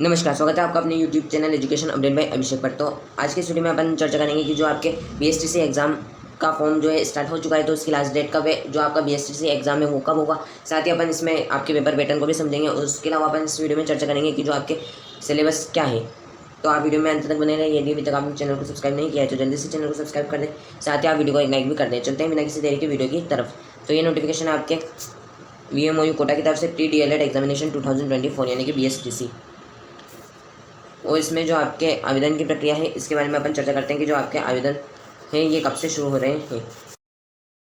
नमस्कार, स्वागत है आपका अपने YouTube channel education update by Abhishek पर। तो आज की इस वीडियो में अपन चर्चा करेंगे कि जो आपके बीएसटीसी एग्जाम का फॉर्म जो है स्टार्ट हो चुका है, तो उसकी लास्ट डेट कब है, जो आपका बीएसटीसी एग्जाम है वो कब होगा। साथ ही अपन इसमें आपके पेपर पैटर्न को भी समझेंगे। उसके अलावा अपन इस वीडियो में चर्चा करेंगे कि जो आपके सिलेबस क्या है। तो आप वीडियो में अंत तक बने रहे। यदि अभी तक आपने चैनल को सब्सक्राइब नहीं किया है तो जल्दी से चैनल को सब्सक्राइब कर दें। साथ ही आप वीडियो को एक लाइक भी कर दें। चलते हैं बिना किसी देरी के वीडियो की तरफ। तो ये नोटिफिकेशन है आपके VMOU कोटा की तरफ से प्री DLED एग्जामिनेशन 2024 यानी कि BSTC। और इसमें जो आपके आवेदन की प्रक्रिया है इसके बारे में अपन चर्चा करते हैं कि जो आपके आवेदन हैं ये कब से शुरू हो रहे हैं।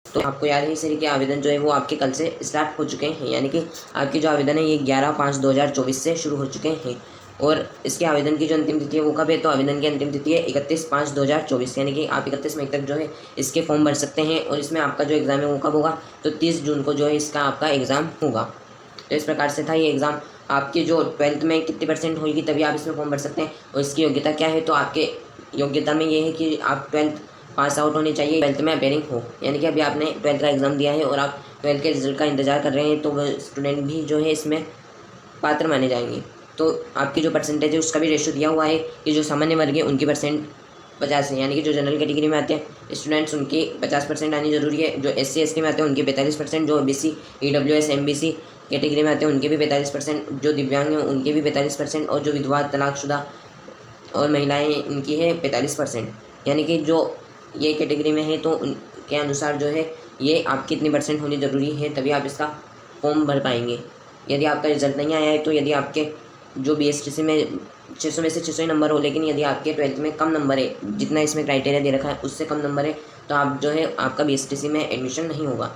तो आपको याद है इस तरीके के आवेदन जो है वो आपके कल से स्टार्ट हो चुके हैं, यानी कि आपकी जो आवेदन है ये 11/5/2024 से शुरू हो चुके हैं। और इसके आवेदन की जो अंतिम तिथि है वो कब है, तो आवेदन की अंतिम तिथि है 31/5/2024, यानी कि आप 31 मई तक जो है इसके फॉर्म भर सकते हैं। और इसमें आपका जो एग्ज़ाम है वो कब होगा, तो 30 जून को जो है इसका आपका एग्ज़ाम होगा। तो इस प्रकार से था ये एग्ज़ाम। आपकी जो 12th में कितनी परसेंट होगी तभी आप इसमें फॉर्म भर सकते हैं। और इसकी योग्यता क्या है, तो आपके योग्यता में ये है कि आप 12th पास आउट होने चाहिए, 12th में अपेयरिंग हो। यानी कि अभी आपने 12th का एग्ज़ाम दिया है और आप 12th के रिजल्ट का इंतजार कर रहे हैं, तो वह स्टूडेंट भी जो है इसमें पात्र माने जाएंगे। तो आपकी जो परसेंटेज है उसका भी रेशियो दिया हुआ है कि जो सामान्य वर्ग है उनकी परसेंट 50 है, यानी कि जो जनरल कैटेगरी में आते हैं स्टूडेंट्स उनकी 50% आनी जरूरी है। जो SC ST में आते हैं उनके 45%, जो OBC EWS MBC कैटेगरी में आते हैं उनके भी 45%, जो दिव्यांग हैं उनके भी 45%, और जो विधवा तलाकशुदा और महिलाएं इनकी है 45%। यानी कि जो ये कैटेगरी में है तो उनके अनुसार जो है ये आपकी इतनी परसेंट होनी ज़रूरी है, तभी आप इसका फॉर्म भर पाएंगे। यदि आपका रिजल्ट नहीं आया है, तो यदि आपके जो BSTC में 600 में से 600 ही नंबर हो, लेकिन यदि आपके 12th में कम नंबर है, जितना इसमें क्राइटेरिया दे रखा है उससे कम नंबर है, तो आप जो है आपका BSTC में एडमिशन नहीं होगा।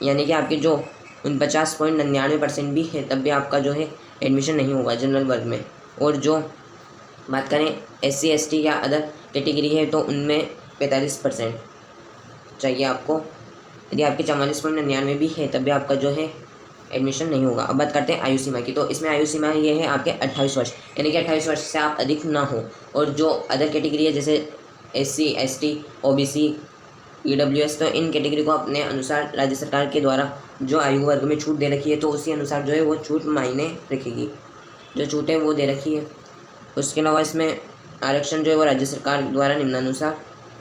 यानी कि आपके जो 49.99% भी है तब भी आपका जो है एडमिशन नहीं होगा जनरल वर्ग में। और जो बात करें SC ST या अदर कैटेगरी है तो उनमें 45% चाहिए आपको। यदि आपकी 44.99 भी है तब भी आपका जो है एडमिशन नहीं होगा। अब बात करते हैं आयु सीमा की। तो इसमें आयु सीमा ये है आपके 28 वर्ष, यानी कि 28 वर्ष से आप अधिक ना हो। और जो अदर कैटेगरी है जैसे SC ST OBC EWS, तो इन कैटेगरी को अपने अनुसार राज्य सरकार के द्वारा जो आयु वर्ग में छूट दे रखी है, तो उसी अनुसार जो है वो छूट मायने रखेगी, जो छूट है वो दे रखी है। उसके अलावा इसमें आरक्षण जो है वो राज्य सरकार द्वारा निम्नानुसार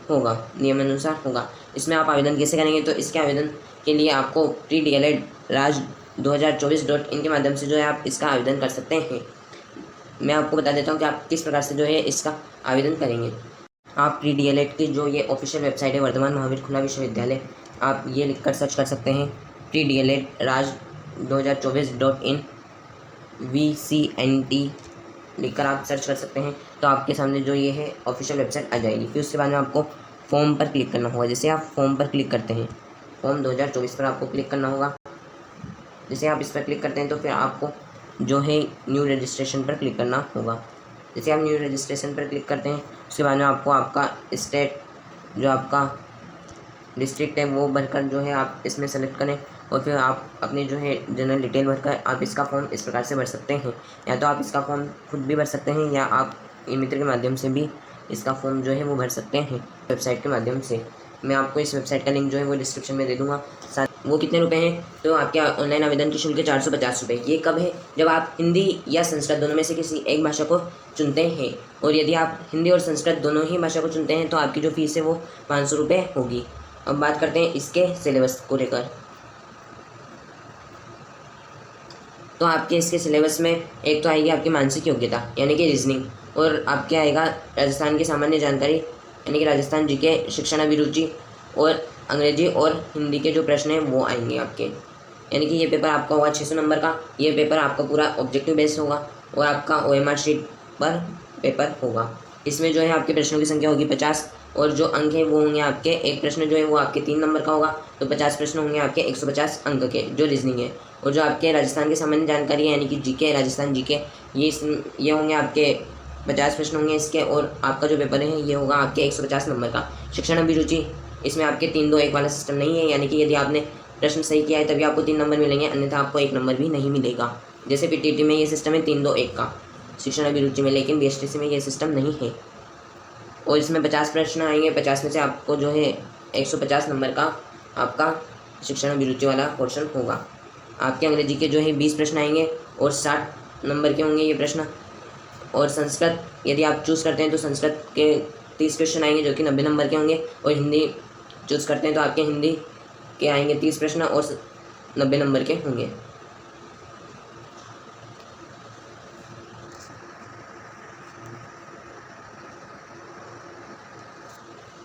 होगा, नियमानुसार होगा। इसमें आप आवेदन कैसे करेंगे, तो इसके आवेदन के लिए आपको प्री DLED राज 2024.in के माध्यम से जो है आप इसका आवेदन कर सकते हैं। मैं आपको बता देता हूँ कि आप किस प्रकार से जो है इसका आवेदन करेंगे। आप प्री DLED की जो ये ऑफिशियल वेबसाइट है वर्धमान महावीर खुला विश्वविद्यालय, आप ये लिख कर सर्च कर सकते हैं प्री DLED राज 2024.in VCNT लिखकर आप सर्च कर सकते हैं। तो आपके सामने जो ये है ऑफिशियल वेबसाइट आ जाएगी। फिर उसके बाद में आपको फॉर्म पर क्लिक करना होगा। जैसे आप फॉर्म पर क्लिक करते हैं, फॉर्म 2024 पर आपको क्लिक करना होगा। जैसे आप इस पर क्लिक करते हैं तो फिर आपको जो है न्यू रजिस्ट्रेशन पर क्लिक करना होगा। जैसे आप न्यू रजिस्ट्रेशन पर क्लिक करते हैं उसके बाद में आपको आपका स्टेट जो आपका डिस्ट्रिक्ट है वो भरकर जो है आप इसमें सेलेक्ट करें। और फिर आप अपनी जो है जनरल डिटेल भरकर आप इसका फॉर्म इस प्रकार से भर सकते हैं। या तो आप इसका फॉर्म खुद भी भर सकते हैं या आप ई मित्र के माध्यम से भी इसका फॉर्म जो है वो भर सकते हैं वेबसाइट के माध्यम से। मैं आपको इस वेबसाइट का लिंक जो है वो डिस्क्रिप्शन में दे दूँगा। वो कितने रुपए हैं, तो आपके ऑनलाइन आवेदन की शुल्क है 450 रुपये। ये कब है, जब आप हिंदी या संस्कृत दोनों में से किसी एक भाषा को चुनते हैं। और यदि आप हिंदी और संस्कृत दोनों ही भाषा को चुनते हैं तो आपकी जो फीस है वो 500 रुपये होगी। अब बात करते हैं इसके सिलेबस को लेकर। तो आपके इसके सिलेबस में एक तो आएगी आपकी मानसिक योग्यता यानी कि रीजनिंग, और आपके आएगा राजस्थान की सामान्य जानकारी यानी कि राजस्थान GK, शिक्षण अभिरुचि, और अंग्रेजी और हिंदी के जो प्रश्न हैं वो आएंगे आपके। यानी कि ये पेपर आपका होगा 600 नंबर का। ये पेपर आपका पूरा ऑब्जेक्टिव बेस्ड होगा और आपका OMR शीट पर पेपर होगा। इसमें जो है आपके प्रश्नों की संख्या होगी 50, और जो अंक है वो होंगे आपके, एक प्रश्न जो है वो आपके 3 नंबर का होगा, तो 50 प्रश्न होंगे आपके 150 अंक के जो रीजनिंग है। और जो आपके राजस्थान की सामान्य जानकारी है यानी कि GK, राजस्थान GK, ये होंगे आपके 50 प्रश्न होंगे इसके। और आपका जो पेपर है ये होगा आपके 150 नंबर का। शिक्षण अभिरुचि, इसमें आपके 3-2-1 वाला सिस्टम नहीं है, यानी कि यदि आपने प्रश्न सही किया है तभी आपको 3 नंबर मिलेंगे, अन्यथा आपको 1 नंबर भी नहीं मिलेगा। जैसे PTT में ये सिस्टम है 3-2-1 का शिक्षण अभिरुचि में, लेकिन BSTC में ये सिस्टम नहीं है। और इसमें 50 प्रश्न आएंगे, 50 में से आपको जो है 150 नंबर का आपका शिक्षण अभिरुचि वाला पोर्शन होगा। आपके अंग्रेजी के जो है 20 प्रश्न आएंगे और 60 नंबर के होंगे ये प्रश्न। और संस्कृत यदि आप चूज़ करते हैं तो संस्कृत के 30 क्वेश्चन आएंगे जो कि 90 नंबर के होंगे, और हिंदी चूज़ करते हैं तो आपके हिंदी के आएंगे 30 प्रश्न और 90 नंबर के होंगे।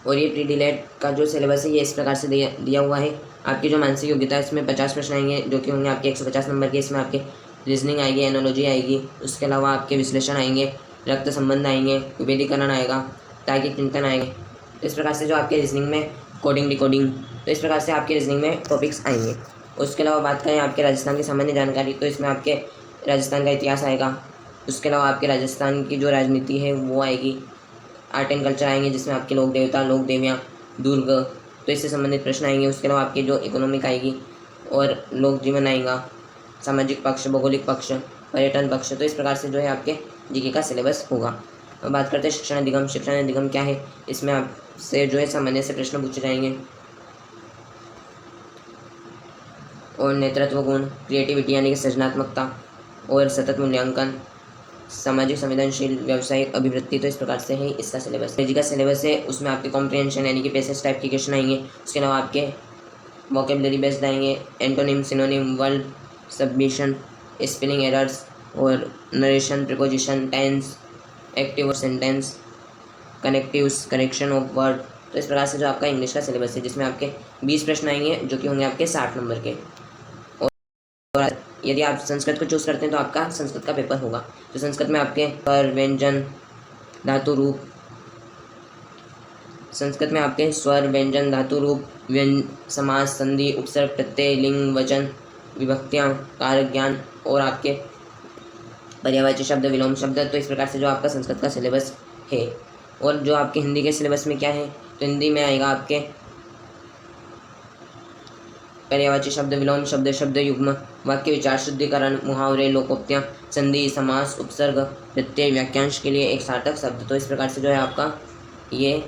और ये प्री डिलेट का जो सिलेबस है ये इस प्रकार से दिया हुआ है। आपकी जो मानसिक योग्यता है इसमें 50 प्रश्न आएंगे जो कि होंगे आपके 150 नंबर के। इसमें आपके रीजनिंग आएगी, एनोलॉजी आएगी, उसके अलावा आपके विश्लेषण आएंगे, रक्त संबंध आएंगे, विभेदीकरण आएगा, तार्किक चिंतन आएंगे। तो इस प्रकार से जो आपके रीजनिंग में कोडिंग डिकोडिंग, तो इस प्रकार से आपके रीजनिंग में टॉपिक्स आएंगे। उसके अलावा बात करें आपके राजस्थान की सामान्य जानकारी, तो इसमें आपके राजस्थान का इतिहास आएगा। उसके अलावा आपके राजस्थान की जो राजनीति है वो आएगी। आर्ट एंड कल्चर आएंगे जिसमें आपके लोक देवता, लोक देवियाँ, दुर्ग, तो इससे संबंधित प्रश्न आएंगे। उसके अलावा आपकी जो इकोनॉमिक आएगी और लोक जीवन आएगा, सामाजिक पक्ष, भौगोलिक पक्ष, पर्यटन पक्ष। तो इस प्रकार से जो है आपके जीके का सिलेबस होगा। अब बात करते हैं शिक्षण अधिगम। शिक्षण अधिगम क्या है? इसमें आपसे जो है सामान्य से प्रश्न पूछे जाएंगे और नेतृत्व गुण, क्रिएटिविटी यानी कि सृजनात्मकता और सतत मूल्यांकन, सामाजिक संवेदनशील, व्यावसायिक अभिवृत्ति। तो इस प्रकार से है इसका सिलेबस। जी का सिलेबस है उसमें आपके कॉम्प्रिहेंशन यानी कि पैसेज टाइप के क्वेश्चन आएंगे। उसके अलावा आपके वोकेबलरी बेस्ड आएंगे, antonym, synonym, word submission, spelling errors और नरेशन, प्रीपोजिशन, टेंस, एक्टिव और sentence, connectives, correction of word. तो इस प्रकार से जो आपका इंग्लिश का सिलेबस है जिसमें आपके 20 प्रश्न आएंगे जो कि होंगे आपके 60 नंबर के। और यदि आप संस्कृत को चूज़ करते हैं तो आपका संस्कृत का पेपर होगा। तो संस्कृत में आपके स्वर, व्यंजन, धातु रूप, संस्कृत में आपके स्वर, व्यंजन, धातु रूप, समास, संधि, उपसर्ग, प्रत्यय, लिंग, वचन, विभक्तियाँ, कारक ज्ञान और आपके पर्यायवाची शब्द, विलोम शब्द। तो इस प्रकार से जो आपका संस्कृत का सिलेबस है। और जो आपके हिंदी के सिलेबस में क्या है, तो हिंदी में आएगा आपके पर्यायवाची शब्द, विलोम शब्द, शब्द युग्म, वाक्य विचार, शुद्धिकरण, मुहावरे, लोकोक्तियाँ, संधि, समास, उपसर्ग, प्रत्यय, वाक्यांश के लिए एक सार्थक शब्द। तो इस प्रकार से जो है आपका ये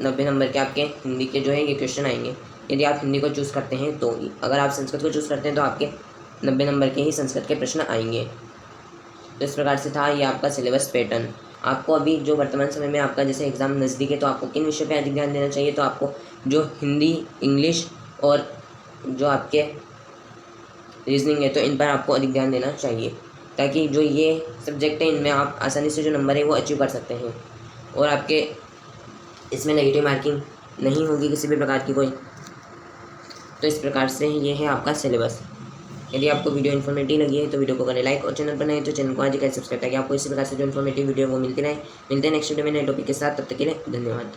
90 नंबर के आपके हिंदी के जो है ये क्वेश्चन आएंगे यदि आप हिंदी को चूज़ करते हैं तो। अगर आप संस्कृत को चूज़ करते हैं तो आपके 90 नंबर के ही संस्कृत के प्रश्न आएंगे। तो इस प्रकार से था ये आपका सिलेबस पैटर्न। आपको अभी जो वर्तमान समय में आपका जैसे एग्ज़ाम नज़दीक है तो आपको किन विषय पे अधिक ध्यान देना चाहिए, तो आपको जो हिंदी, इंग्लिश और जो आपके रीजनिंग है तो इन पर आपको अधिक ध्यान देना चाहिए, ताकि जो ये सब्जेक्ट है इनमें आप आसानी से जो नंबर है वो अचीव कर सकते हैं और आपके इसमें नेगेटिव मार्किंग नहीं होगी किसी भी प्रकार की कोई। तो इस प्रकार से ये है आपका सिलेबस। यदि आपको वीडियो इन्फॉर्मेटिव लगी है तो वीडियो को करें लाइक, और चैनल पर नए तो चैनल को आज ही करें सब्सक्राइब, ताकि आपको इसी प्रकार से जो इन्फॉर्मेटिव वीडियो वो मिलती रहे। मिलते हैं नेक्स्ट वीडियो में नए टॉपिक के साथ, तब तक के लिए धन्यवाद।